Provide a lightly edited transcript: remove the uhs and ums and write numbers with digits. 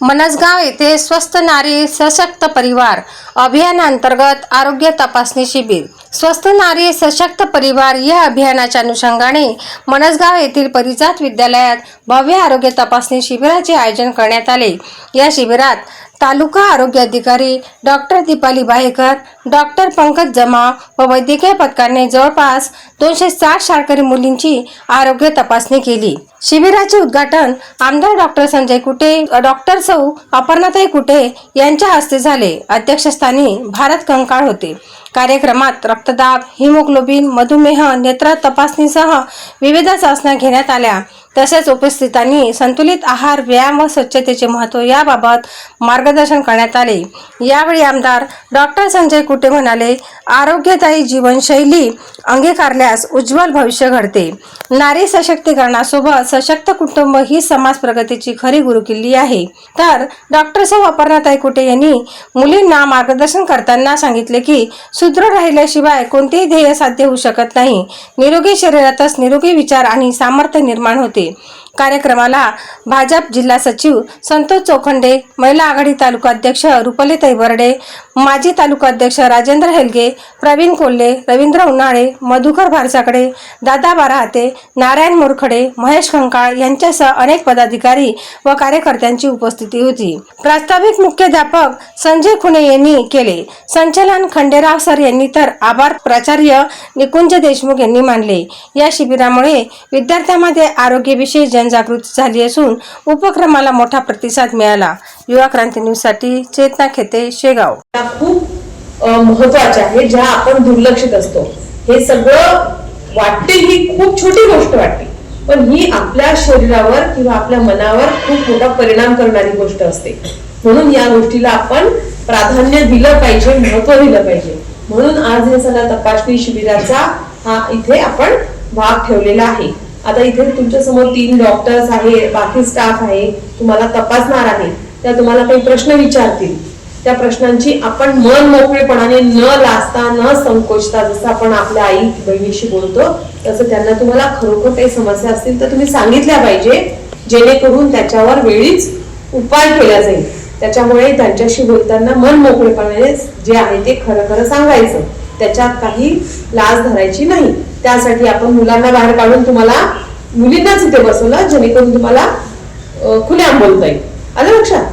मनसगाव येथे स्वस्थ नारी सशक्त परिवार अभियानांतर्गत आरोग्य तपासणी शिबिर। स्वस्थ नारी सशक्त परिवार या अभियानाच्या अनुषंगाने मनसगाव येथील परिजात विद्यालयात भव्य आरोग्य तपासणी शिबिराचे आयोजन करण्यात आले। या शिबिरात तालुका आरोग्य अधिकारी डॉक्टर दीपाली बाहेकर, डॉक्टर पंकज जमाव व वैद्यकीय पथकाने जवळपास 260 शाळकरी मुलींची आरोग्य तपासणी केली। शिबिराचे उद्घाटन आमदार डॉक्टर संजय कुटे, डॉक्टर सौ अपर्णाताई कुटे यांच्या हस्ते झाले। अध्यक्षस्थानी भारत कंकाळ होते। कार्यक्रमात रक्तदाब, हिमोग्लोबिन, मधुमेह, नेत्र तपासणीसह विविध चाचण्या घेण्यात आल्या। तसेच उपस्थितांनी संतुलित आहार, व्यायाम व स्वच्छतेचे महत्त्व याबाबत मार्गदर्शन करण्यात आले। यावेळी आमदार डॉक्टर संजय कुटे म्हणाले, आरोग्यदायी जीवनशैली अंगीकारल्यास उज्ज्वल भविष्य घडते। नारी सशक्तीकरणासोबत सशक्त कुटुंब ही समाज प्रगतीची खरी गुरुकिल्ली आहे। तर डॉक्टर सौ अपर्णाताई कुटे यांनी मुलींना मार्गदर्शन करताना सांगितले की सुदृढ राहिल्याशिवाय कोणतेही ध्येय साध्य होऊ शकत नाही। निरोगी शरीरातच निरोगी विचार आणि सामर्थ्य निर्माण होते। कार्यक्रमाला भाजप जिल्हा सचिव संतोष चोखंडे, महिला आघाडी तालुका अध्यक्ष रुपलीताई बर्डे, माजी तालुका अध्यक्ष राजेंद्र हेलगे, प्रवीण कोल्हे, रवींद्र उन्हाळे, मधुकर भारसाकडे, दादा बाराहाते, नारायण मोरखडे, महेश कंकाळ यांच्यासह अनेक पदाधिकारी व कार्यकर्त्यांची उपस्थिती होती। प्रास्ताविक मुख्याध्यापक संजय खुने यांनी केले। संचालन खंडेराव सर यांनी तर आभार प्राचार्य निकुंज देशमुख यांनी मानले। या शिबिरामुळे विद्यार्थ्यांमध्ये आरोग्याविषयी जनजागृती झाली असून उपक्रमाला मोठा प्रतिसाद मिळाला। युवा क्रांती न्यूज साठी चेतना खेते, शेगाव। खूप महत्त्वाचे आहे, ज्या आपण दुर्लक्षित असतो। हे सगळं वाटते ही खूप छोटी गोष्ट वाटते, पण ही आपल्या शरीरावर किंवा आपल्या मनावर खूप मोठा परिणाम करणारी गोष्ट असते। म्हणून या गोष्टीला आपण प्राधान्य दिलं पाहिजे, महत्त्व दिलं पाहिजे। म्हणून आज हे सगळा तपासणी शिबिराचा हा इथे आपण भाग ठेवलेला आहे। आता इथे तुमच्या समोर 3 डॉक्टर्स आहे, बाकी स्टाफ आहे, तुम्हाला तपासणार आहे। त्या तुम्हाला काही प्रश्न विचारतील। त्या प्रश्नांची आपण मन मोकळेपणाने न लाजता न संकोचता, जसं आपण आपल्या आई बहिणीशी बोलतो तसं त्यांना तुम्हाला खरोखर काही समस्या असतील तर तुम्ही सांगितल्या पाहिजे, जेणेकरून त्याच्यावर वेळीच उपाय केला जाईल। त्याच्यामुळे त्यांच्याशी बोलताना मन मोकळेपणाने जे आहे ते खरं खरं सांगायचं, त्याच्यात काही लाज धरायची नाही। त्यासाठी आपण मुलांना बाहेर काढून तुम्हाला मुलींनाच इथे बसवलं, जेणेकरून तुम्हाला खुलेआम बोलता येईल। आलं लक्षात?